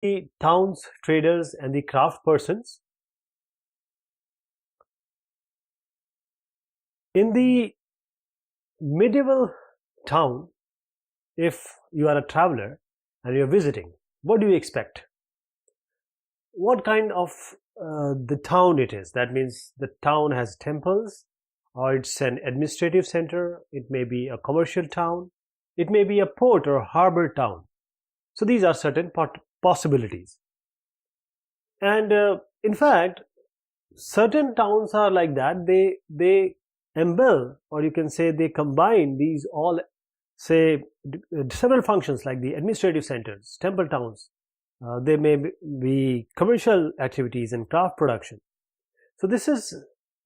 the towns, traders and the craftspersons. In the medieval town, if you are a traveler and you are visiting, what do you expect? What kind of the town it is? That means the town has temples, or it's an administrative center, it may be a commercial town, it may be a port or harbor town. So these are certain possibilities. And in fact, certain towns are like that. They embellish, or you can say they combine these all, say, several functions, like the administrative centers, temple towns. They may be commercial activities and craft production. So this is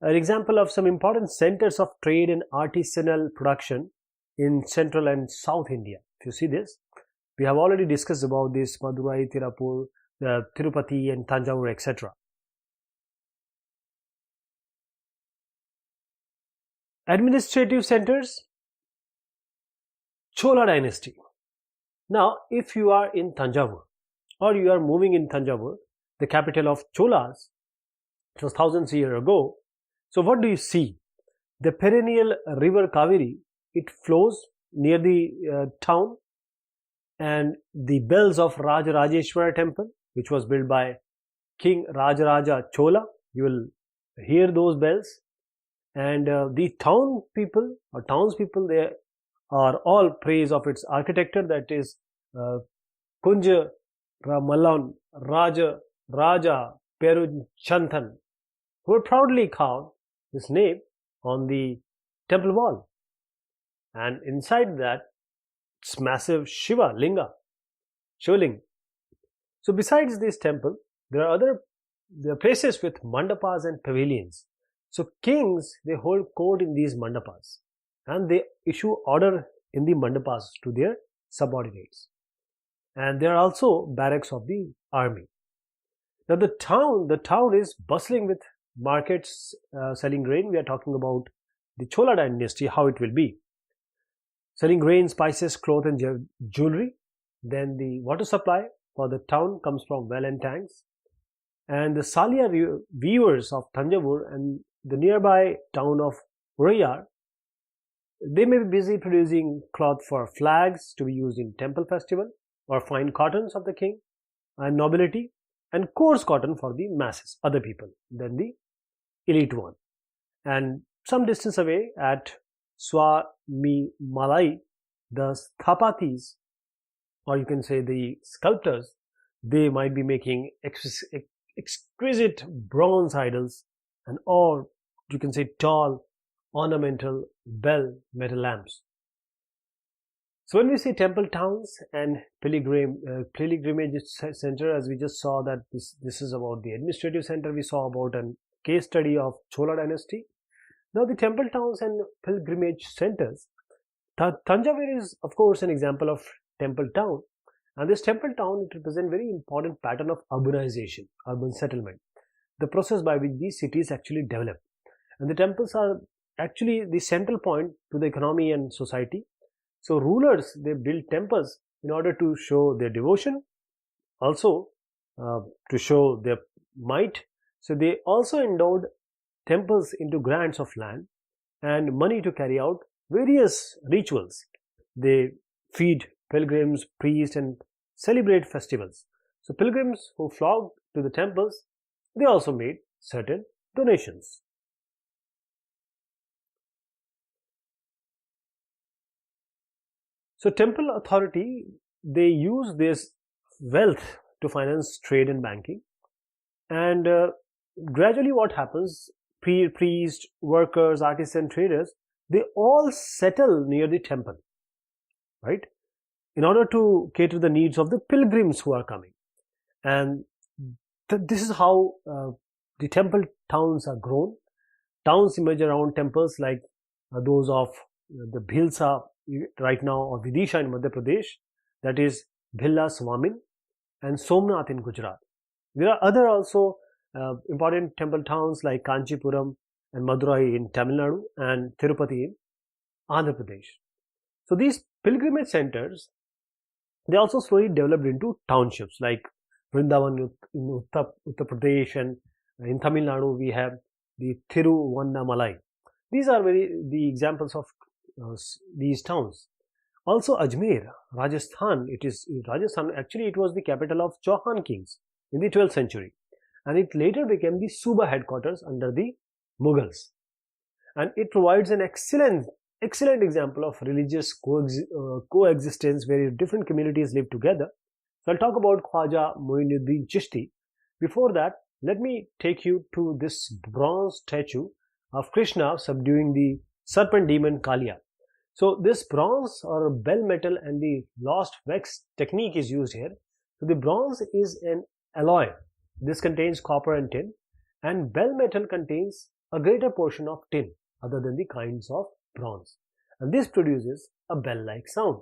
an example of some important centers of trade and artisanal production in central and south India. If you see this, we have already discussed about this: Madurai, Tirupur, Tirupati and Tanjavur, etc. Administrative centers, Chola dynasty. Now, if you are in Tanjavur, or you are moving in Tanjavur, the capital of Cholas, it was thousands of years ago. So what do you see? The perennial river Kaveri, it flows near the town, and the bells of Rajarajeshwara temple, which was built by King Rajaraja Chola, you will hear those bells. And the town people or townspeople, they are all praise of its architecture, that is Kunja Ramalan Raja Perunchantan, who would proudly carve his name on the temple wall. And inside that, it's massive Shiva Linga, Shivaling. So besides this temple, there are places with mandapas and pavilions. So kings, they hold court in these mandapas, and they issue order in the mandapas to their subordinates. And there are also barracks of the army. Now the town is bustling with markets selling grain. We are talking about the Chola dynasty, how it will be. Selling grain, spices, cloth and jewelry. Then the water supply for the town comes from well and tanks. And the Salia weavers of Tanjavur and the nearby town of Urayar, they may be busy producing cloth for flags to be used in temple festival, or fine cottons of the king and nobility, and coarse cotton for the masses, other people than the elite one. And some distance away at Swamimalai, the sthapatis, or you can say the sculptors, they might be making exquisite bronze idols, and or you can say tall ornamental bell metal lamps. So when we say temple towns and pilgrimage center, as we just saw that this is about the administrative center, we saw about a case study of Chola dynasty. Now the temple towns and pilgrimage centers, Tanjavur is of course an example of temple town, and this temple town, it represents very important pattern of urbanization, urban settlement, the process by which these cities actually develop. And the temples are actually the central point to the economy and society. So rulers, they build temples in order to show their devotion, also to show their might. So they also endowed temples into grants of land and money to carry out various rituals. They feed pilgrims, priests and celebrate festivals. So pilgrims who flocked to the temples, they also made certain donations. So temple authority, they use this wealth to finance trade and banking, and gradually what happens, priests, workers, artisan, traders, they all settle near the temple, right, in order to cater the needs of the pilgrims who are coming. And this is how the temple towns are grown. Towns emerge around temples like those of the Bhilsa right now, or Vidisha in Madhya Pradesh, that is Bhilla Swamin, and Somnath in Gujarat. There are other also important temple towns like Kanchipuram and Madurai in Tamil Nadu and Tirupati in Andhra Pradesh. So these pilgrimage centers, they also slowly developed into townships like Vrindavan in Uttar Pradesh, and in Tamil Nadu we have the Thiruvannamalai. These are the examples of these towns. Also Ajmer, Rajasthan. It is Rajasthan. Actually, it was the capital of Chauhan kings in the 12th century, and it later became the Suba headquarters under the Mughals. And it provides an excellent example of religious coexistence where different communities live together. So I'll talk about Khwaja Muinuddin Chishti. Before that, let me take you to this bronze statue of Krishna subduing the serpent demon Kalia. So this bronze or bell metal and the lost wax technique is used here. So the bronze is an alloy. This contains copper and tin, and bell metal contains a greater portion of tin other than the kinds of bronze, and this produces a bell-like sound.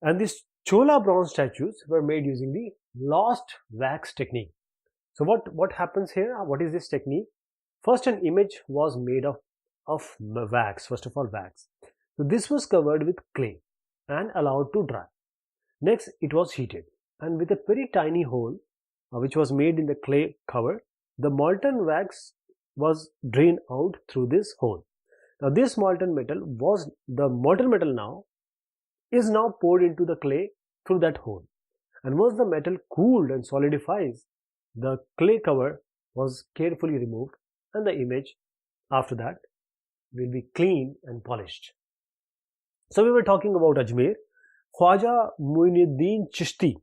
And these Chola bronze statues were made using the lost wax technique. So what happens here? What is this technique? First, an image was made of wax, first of all wax. So this was covered with clay and allowed to dry. Next, it was heated, and with a very tiny hole which was made in the clay cover, the molten wax was drained out through this hole. Now this molten metal is now poured into the clay through that hole, and once the metal cooled and solidifies, the clay cover was carefully removed, and the image after that will be clean and polished. So we were talking about Ajmer. Khwaja Muinuddin Chishti,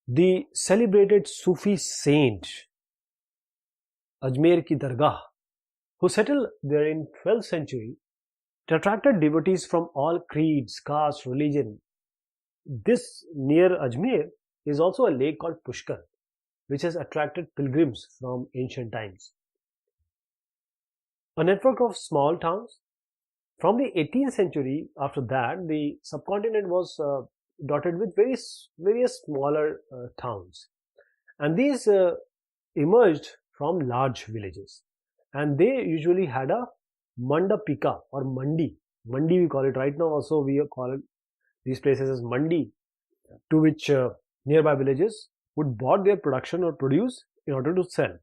the celebrated Sufi saint, Ajmer ki Dargah, who settled there in 12th century, it attracted devotees from all creeds, castes, religion. This near Ajmer is also a lake called Pushkar, which has attracted pilgrims from ancient times. A network of small towns. From the 18th century, after that, the subcontinent was dotted with various smaller towns, and these emerged from large villages, and they usually had a mandapika or mandi. Mandi we call it right now. Also, we call it these places as mandi, to which nearby villages would bought their production or produce in order to sell.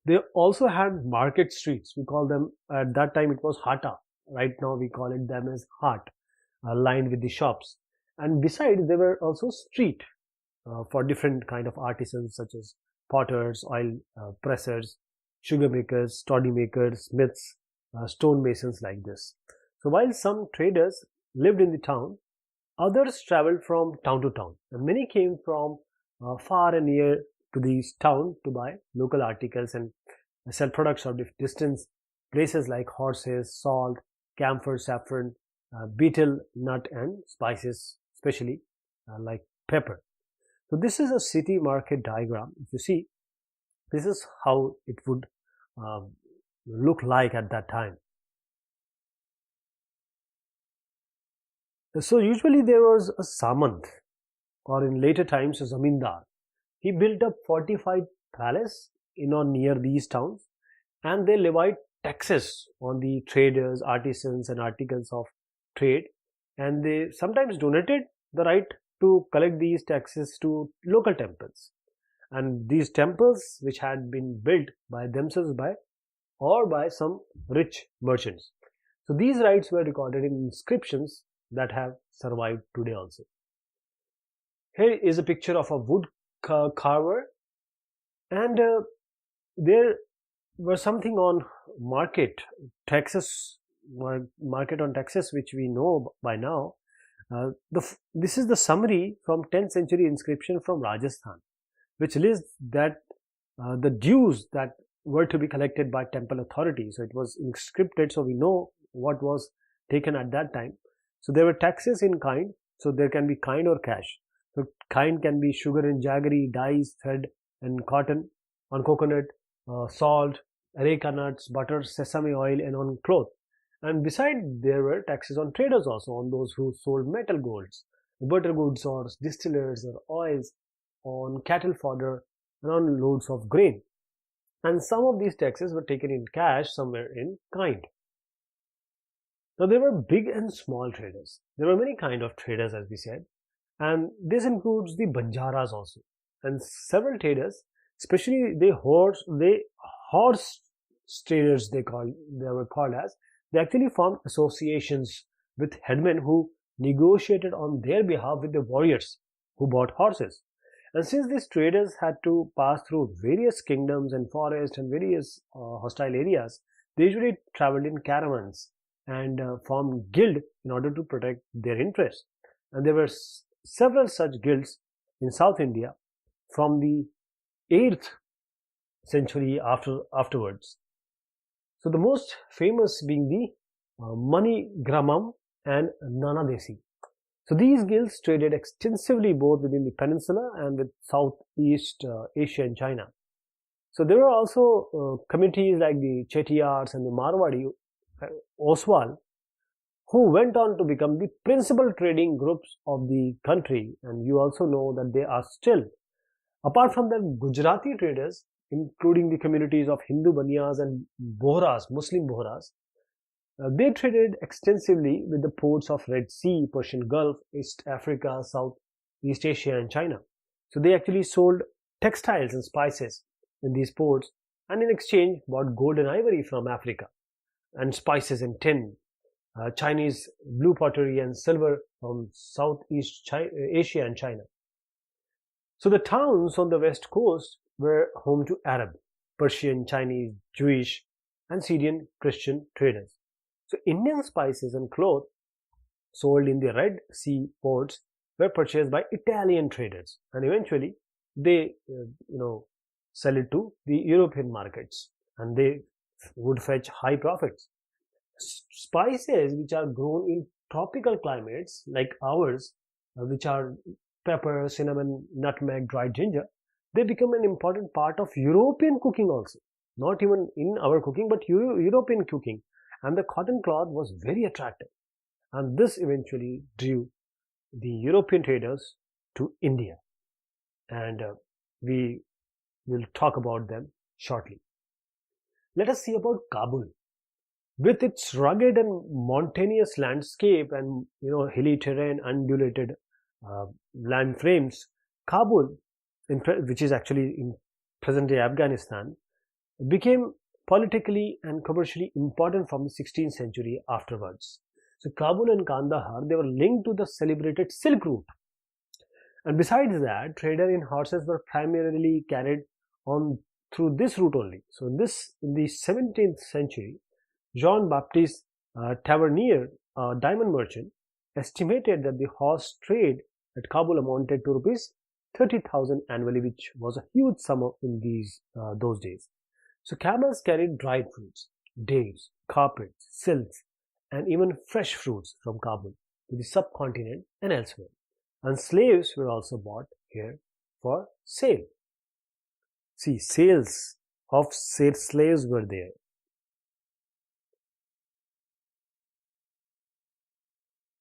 They also had market streets. We call them, at that time it was hata. Right now we call it them as hart, lined with the shops. And besides, there were also street for different kind of artisans such as potters, oil pressers, sugar makers, toddy makers, smiths, stone masons, like this. So while some traders lived in the town, others traveled from town to town, and many came from far and near to these town to buy local articles and sell products of distance places like horses, salt, camphor, saffron, betel nut, and spices, especially like pepper. So this is a city market diagram. If you see, this is how it would look like at that time. So usually there was a samant, or in later times a zamindar. He built a fortified palace in or near these towns, and they levied taxes on the traders, artisans, and articles of trade, and they sometimes donated the right to collect these taxes to local temples, and these temples which had been built by themselves by some rich merchants. So these rights were recorded in inscriptions that have survived today also. Here is a picture of a wood carver, and there were something on market on taxes, which we know by now. This is the summary from 10th century inscription from Rajasthan, which lists that the dues that were to be collected by temple authority. So it was inscripted, so we know what was taken at that time. So there were taxes in kind, so there can be kind or cash. So kind can be sugar and jaggery, dyes, thread and cotton, on coconut, salt, areca nuts, butter, sesame oil, and on cloth. And beside, there were taxes on traders also, on those who sold metal goods, butter goods, or distillers or oils, on cattle fodder, and on loads of grain. And some of these taxes were taken in cash, somewhere in kind. Now there were big and small traders. There were many kind of traders, as we said. and this includes the Banjaras also, and several traders, especially the horse traders they were called as. They actually formed associations with headmen who negotiated on their behalf with the warriors who bought horses. And since these traders had to pass through various kingdoms and forests and various hostile areas, they usually traveled in caravans and formed guild in order to protect their interests. And there were several such guilds in South India from the 8th century afterwards. So the most famous being the Mani Gramam and Nanadesi. So these guilds traded extensively both within the peninsula and with Southeast Asia and China. So there were also communities like the Chettiars and the Marwadi Oswal who went on to become the principal trading groups of the country, and you also know that they are still. Apart from the Gujarati traders, including the communities of Hindu Baniyas and Bohras, Muslim Bohras, they traded extensively with the ports of Red Sea, Persian Gulf, East Africa, Southeast Asia and China. So they actually sold textiles and spices in these ports, and in exchange bought gold and ivory from Africa, and spices and tin, Chinese blue pottery and silver from Southeast Asia and China. So the towns on the west coast were home to Arab, Persian, Chinese, Jewish and Syrian Christian traders. So Indian spices and cloth sold in the Red Sea ports were purchased by Italian traders, and eventually they sell it to the European markets, and they would fetch high profits. Spices which are grown in tropical climates like ours, which are pepper, cinnamon, nutmeg, dried ginger, they become an important part of European cooking also. Not even in our cooking, but European cooking. And the cotton cloth was very attractive. And this eventually drew the European traders to India. And we will talk about them shortly. Let us see about Kabul. With its rugged and mountainous landscape and hilly terrain, undulated land frames, Kabul, which is actually in present-day Afghanistan, became politically and commercially important from the 16th century afterwards. So Kabul and Kandahar, they were linked to the celebrated Silk Route. And besides that, trade in horses were primarily carried on through this route only. So in the 17th century, Jean-Baptiste Tavernier, a diamond merchant, estimated that the horse trade at Kabul amounted to rupees 30,000 annually, which was a huge sum in those days. So camels carried dried fruits, dates, carpets, silks, and even fresh fruits from Kabul to the subcontinent and elsewhere. And slaves were also bought here for sale. See, sales of slaves were there.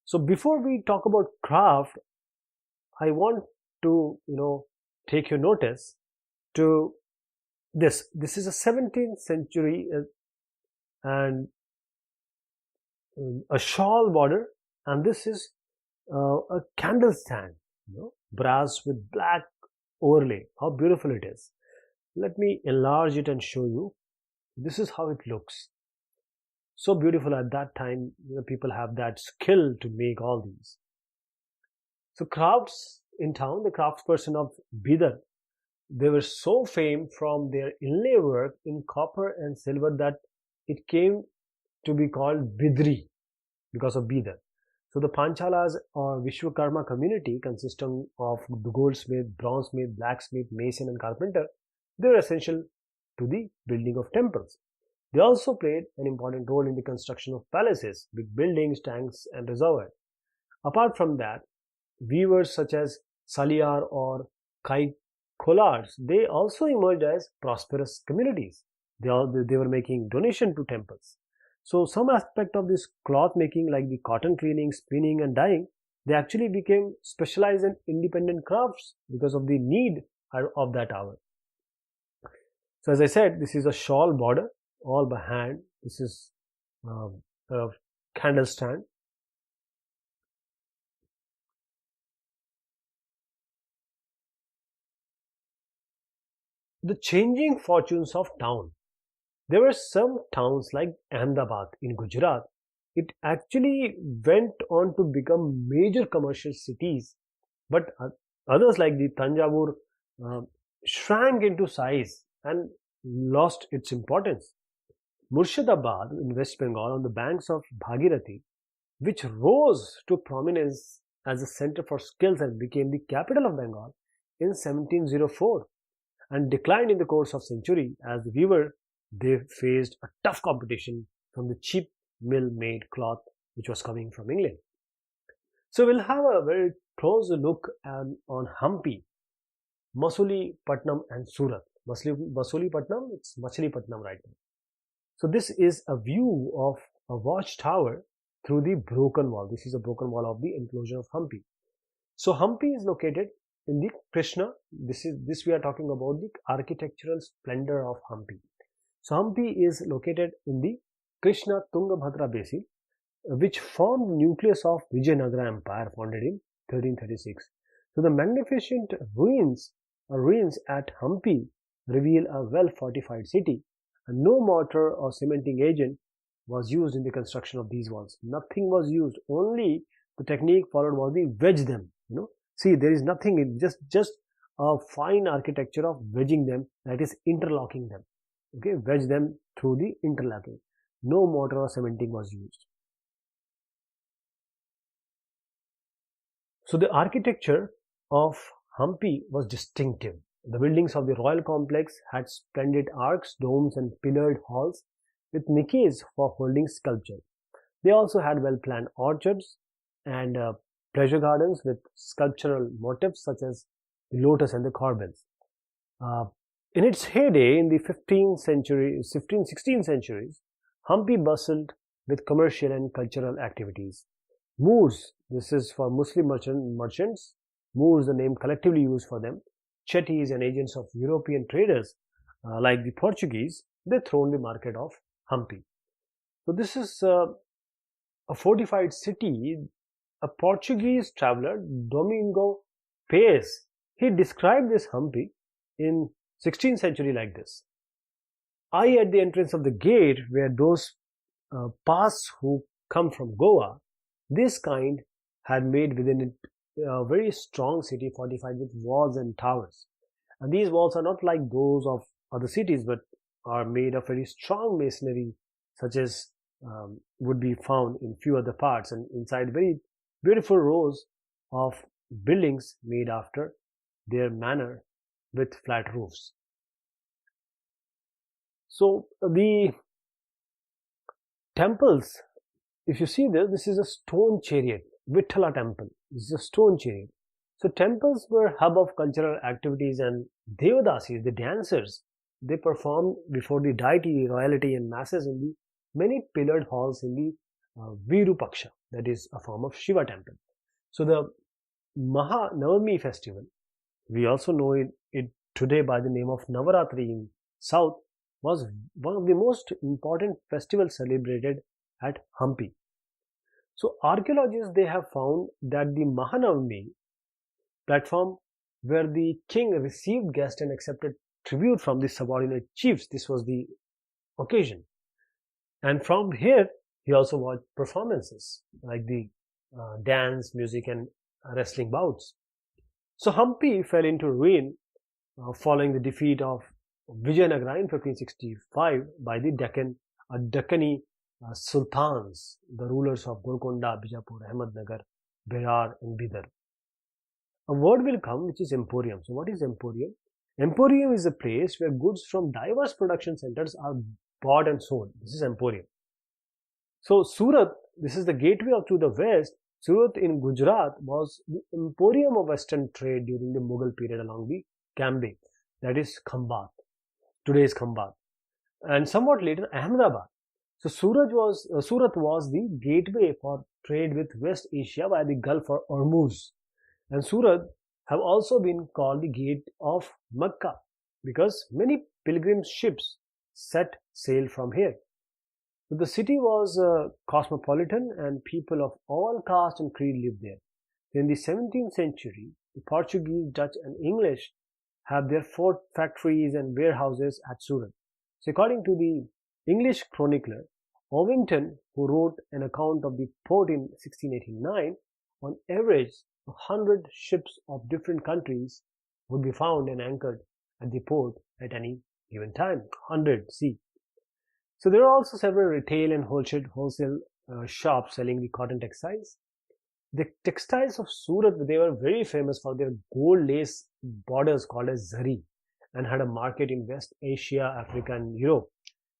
So before we talk about craft, I want to take your notice to this. This is a 17th century and a shawl border, and this is a candle stand, brass with black overlay. How beautiful it is. Let me enlarge it and show you. This is how it looks. So beautiful at that time. People have that skill to make all these. So crafts in town, the craftsperson of Bidar, they were so famed from their inlay work in copper and silver that it came to be called Bidri because of Bidar. So the Panchalas or Vishwakarma community, consisting of the goldsmith, bronzesmith, blacksmith, mason and carpenter, they were essential to the building of temples. They also played an important role in the construction of palaces, big buildings, tanks and reservoirs. Apart from that, weavers such as Saliyar or Kaikolars, they also emerged as prosperous communities. They were making donation to temples. So some aspect of this cloth making, like the cotton cleaning, spinning and dyeing, they actually became specialized in independent crafts because of the need of that hour. So as I said, this is a shawl border, all by hand. This is a candle stand. the changing fortunes of town. There were some towns like Ahmedabad in Gujarat. It actually went on to become major commercial cities, but others like the Tanjavur shrank into size and lost its importance. Murshidabad in West Bengal on the banks of Bhagirathi, which rose to prominence as a center for skills and became the capital of Bengal in 1704, and declined in the course of century as the weaver they faced a tough competition from the cheap mill-made cloth which was coming from England. So we'll have a very close look on Hampi, Masulipattnam and Surat. Masulipattnam, it's Machilipatnam right now. So this is a view of a watchtower through the broken wall. This is a broken wall of the enclosure of Hampi. So Hampi is located in the Krishna. This we are talking about the architectural splendor of Hampi. So Hampi is located in the Krishna Tungabhadra basin, which formed the nucleus of Vijayanagara Empire founded in 1336. So the magnificent ruins at Hampi reveal a well-fortified city, and no mortar or cementing agent was used in the construction of these walls. Nothing was used. Only the technique followed was the wedge them. See, there is nothing. It's just a fine architecture of wedging them, that is interlocking them. Okay, wedge them through the interlocking. No mortar or cementing was used. So the architecture of Hampi was distinctive. The buildings of the royal complex had splendid arcs, domes and pillared halls with niches for holding sculpture. They also had well-planned orchards and pleasure gardens with sculptural motifs such as the lotus and the corbels. In its heyday in the 16th centuries, Hampi bustled with commercial and cultural activities. Moors, this is for Muslim merchants. Moors, the name collectively used for them. Chetties and agents of European traders like the Portuguese, they thronged the market of Hampi. So this is a fortified city. A Portuguese traveler, Domingo Paes, he described this Hampi in 16th century like this. I at the entrance of the gate where those pass who come from Goa, this kind had made within it a very strong city fortified with walls and towers. And these walls are not like those of other cities, but are made of very strong masonry, such as would be found in few other parts, and inside very beautiful rows of buildings made after their manner with flat roofs. So the temples, if you see this is a stone chariot, Vithala temple. This is a stone chariot. So temples were hub of cultural activities, and Devadasis, the dancers, they performed before the deity, royalty and masses in the many pillared halls in the Virupaksha, that is a form of Shiva temple. So the Mahanavami festival, we also know it today by the name of Navaratri in South, was one of the most important festivals celebrated at Hampi. So archaeologists, they have found that the Mahanavami platform where the king received guests and accepted tribute from the subordinate chiefs, this was the occasion. And from here, he also watched performances like the dance, music and wrestling bouts. So Hampi fell into ruin following the defeat of Vijayanagara in 1565 by the Deccani Sultans, the rulers of Golconda, Bijapur, Ahmednagar, Berar and Bidar. A word will come which is emporium. So what is emporium? Emporium is a place where goods from diverse production centers are bought and sold. This is emporium. So Surat, this is the gateway to the west. Surat in Gujarat was the emporium of western trade during the Mughal period along the Cambay, that is Khambat, today's Khambat, and somewhat later Ahmedabad. So Surat was the gateway for trade with West Asia via the Gulf or Hormuz, and Surat have also been called the gate of Mecca because many pilgrim ships set sail from here. So the city was cosmopolitan and people of all caste and creed lived there. In the 17th century, the Portuguese, Dutch and English have their fort factories and warehouses at Surat. So according to the English chronicler Ovington, who wrote an account of the port in 1689, on average 100 ships of different countries would be found and anchored at the port at any given time. 100, see. So there are also several retail and wholesale shops selling the cotton textiles. The textiles of Surat, they were very famous for their gold lace borders called as zari, and had a market in West Asia, Africa and Europe.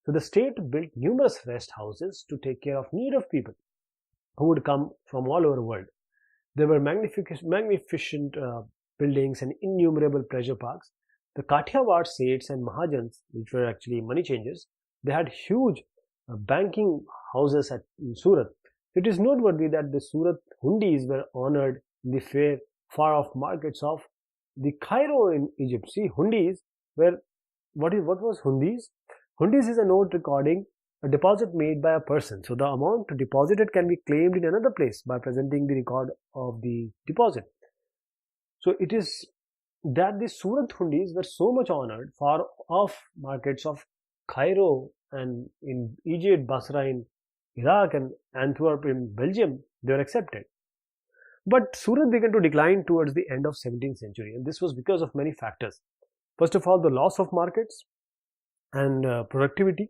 So the state built numerous rest houses to take care of need of people who would come from all over the world. There were magnificent buildings and innumerable pleasure parks. The Kathiawar Seths and Mahajans, which were actually money changers, they had huge banking houses in Surat. It is noteworthy that the Surat Hundis were honored in the far-off markets of the Cairo in Egypt. See, Hundis were, what was Hundis? Hundis is a note recording a deposit made by a person. So the amount deposited can be claimed in another place by presenting the record of the deposit. So it is that the Surat Hundis were so much honored far-off markets of Cairo and in Egypt, Basra in Iraq and Antwerp in Belgium, they were accepted. But Surat began to decline towards the end of 17th century, and this was because of many factors. First of all, the loss of markets and productivity,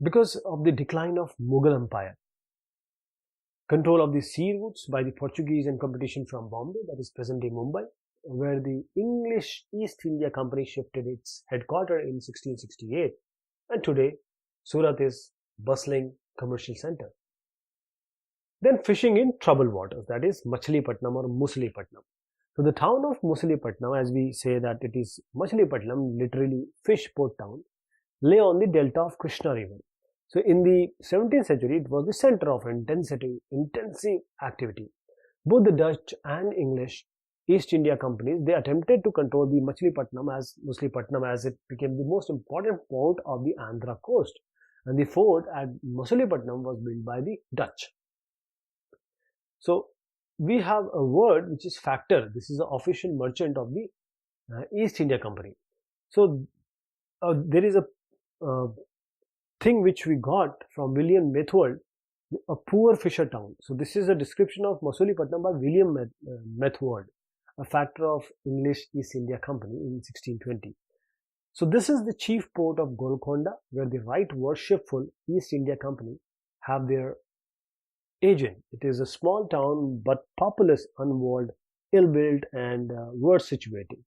because of the decline of Mughal Empire, control of the sea routes by the Portuguese and competition from Bombay, that is present-day Mumbai, where the English East India Company shifted its headquarters in 1668, and today Surat is bustling commercial center. Then fishing in troubled waters, that is Machilipatnam or Muslipatnam. So the town of Muslipatnam, as we say that it is Machilipatnam, literally fish port town, lay on the delta of Krishna river. So in the 17th century, it was the center of intensive activity. Both the Dutch and English East India companies, they attempted to control the Muslipatnam as it became the most important port of the Andhra coast. And the fort at Machilipatnam was built by the Dutch. So we have a word which is factor. This is the official merchant of the East India Company. So there is a thing which we got from William Methwold, a poor fisher town. So this is a description of Machilipatnam by William Methwold, a factor of English East India Company in 1620. So this is the chief port of Golconda, where the right worshipful East India Company have their agent. It is a small town but populous, unwalled, ill-built and worse situated.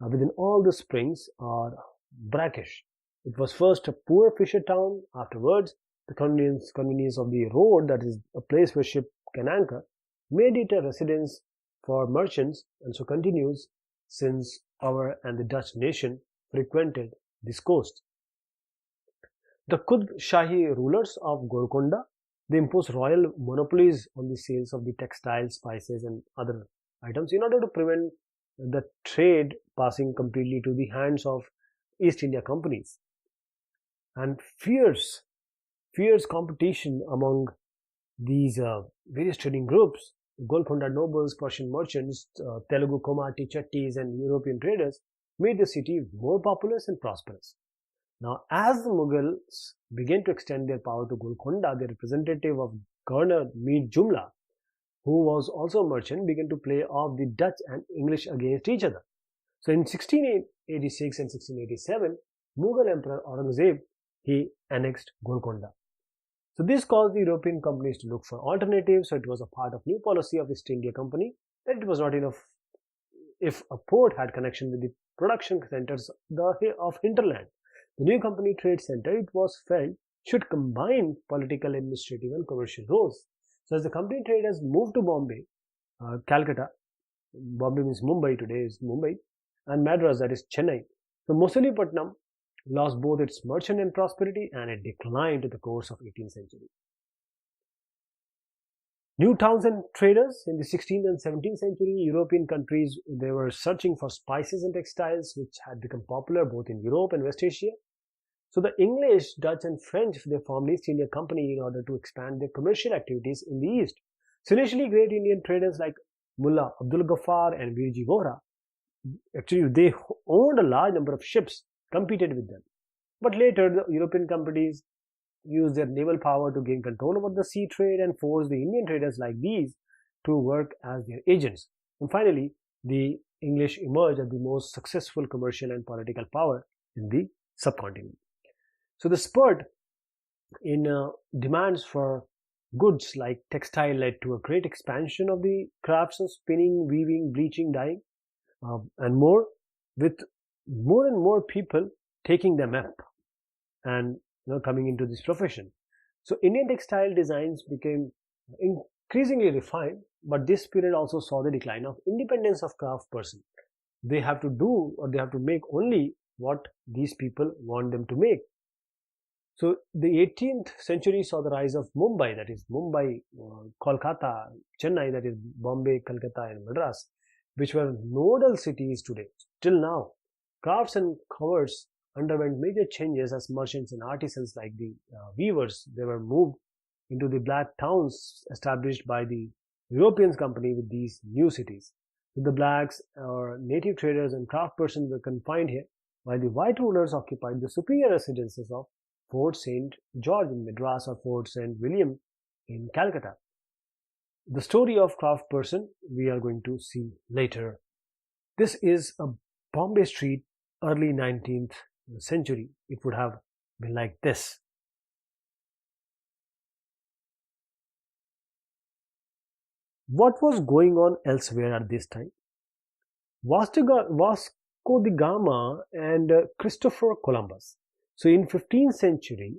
Within all the springs are brackish. It was first a poor fisher town. Afterwards, the convenience of the road, that is a place where ship can anchor, made it a residence for merchants, and so continues since our and the Dutch nation frequented this coast. The Qutb Shahi rulers of Golconda, they imposed royal monopolies on the sales of the textiles, spices and other items in order to prevent the trade passing completely to the hands of East India companies. And fierce competition among these various trading groups, Golconda nobles, Persian merchants, Telugu Komati, Chettis and European traders, made the city more populous and prosperous. Now, as the Mughals began to extend their power to Golconda, the representative of Governor Mir Jumla, who was also a merchant, began to play off the Dutch and English against each other. So in 1686 and 1687, Mughal Emperor Aurangzeb, he annexed Golconda. So this caused the European companies to look for alternatives. So it was a part of new policy of East India Company that it was not enough if a port had connection with the production centers of hinterland. The new company trade center, it was felt, should combine political, administrative and commercial roles. So as the company trade has moved to Bombay, Calcutta, Bombay means Mumbai, today is Mumbai, and Madras, that is Chennai. So Machilipatnam lost both its merchant and prosperity, and it declined in the course of 18th century. New towns and traders in the 16th and 17th century, European countries, they were searching for spices and textiles which had become popular both in Europe and West Asia. So the English, Dutch and French, they formed East India Company in order to expand their commercial activities in the East. So initially, great Indian traders like Mullah Abdul Ghaffar and Virji Vohra, actually they owned a large number of ships, competed with them. But later, the European companies used their naval power to gain control over the sea trade and force the Indian traders like these to work as their agents. And finally, the English emerged as the most successful commercial and political power in the subcontinent. So the spurt in demands for goods like textile led to a great expansion of the crafts of spinning, weaving, bleaching, dyeing, and more, with more and more people taking them up and coming into this profession. So Indian textile designs became increasingly refined, but this period also saw the decline of independence of craftspersons. They have to do, or they have to make only what these people want them to make. So the 18th century saw the rise of Mumbai, that is Mumbai, Kolkata, Chennai, that is Bombay, Calcutta and Madras, which were nodal cities today. Till now, crafts and commerce underwent major changes as merchants and artisans like the weavers, they were moved into the black towns established by the European company with these new cities. The blacks or native traders and craftspersons were confined here, while the white rulers occupied the superior residences of Fort St. George in Madras or Fort St. William in Calcutta. The story of craftsperson we are going to see later. This is a Bombay street, early 19th century. It would have been like this. What was going on elsewhere at this time? Vasco da Gama and Christopher Columbus. So in 15th century,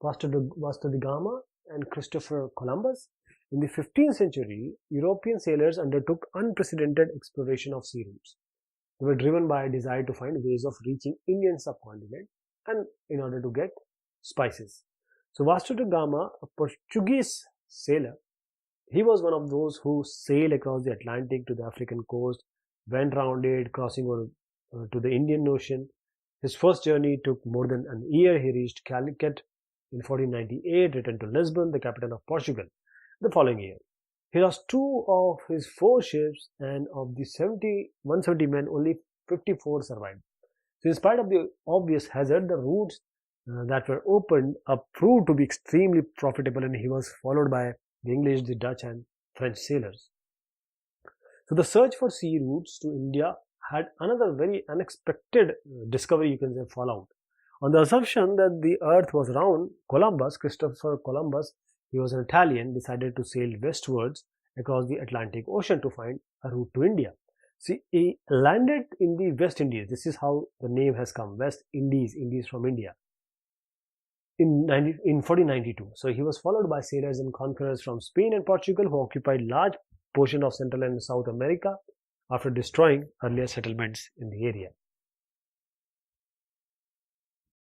Vasco da Gama and Christopher Columbus, in the 15th century, European sailors undertook unprecedented exploration of sea routes. They were driven by a desire to find ways of reaching Indian subcontinent and in order to get spices. So Vasco da Gama, a Portuguese sailor, he was one of those who sailed across the Atlantic to the African coast, went round it, crossing over to the Indian Ocean. His first journey took more than an year. He reached Calicut in 1498, returned to Lisbon, the capital of Portugal, the following year. He lost 2 of his 4 ships, and of the 170 men, only 54 survived. So in spite of the obvious hazard, the routes that were opened up proved to be extremely profitable, and he was followed by the English, the Dutch and French sailors. So the search for sea routes to India had another very unexpected discovery, you can say, fallout. On the assumption that the earth was round, Christopher Columbus, he was an Italian, decided to sail westwards across the Atlantic Ocean to find a route to India. See, he landed in the West Indies. This is how the name has come, West Indies, Indies from India, in 1492. So he was followed by sailors and conquerors from Spain and Portugal who occupied large portion of Central and South America after destroying earlier settlements in the area.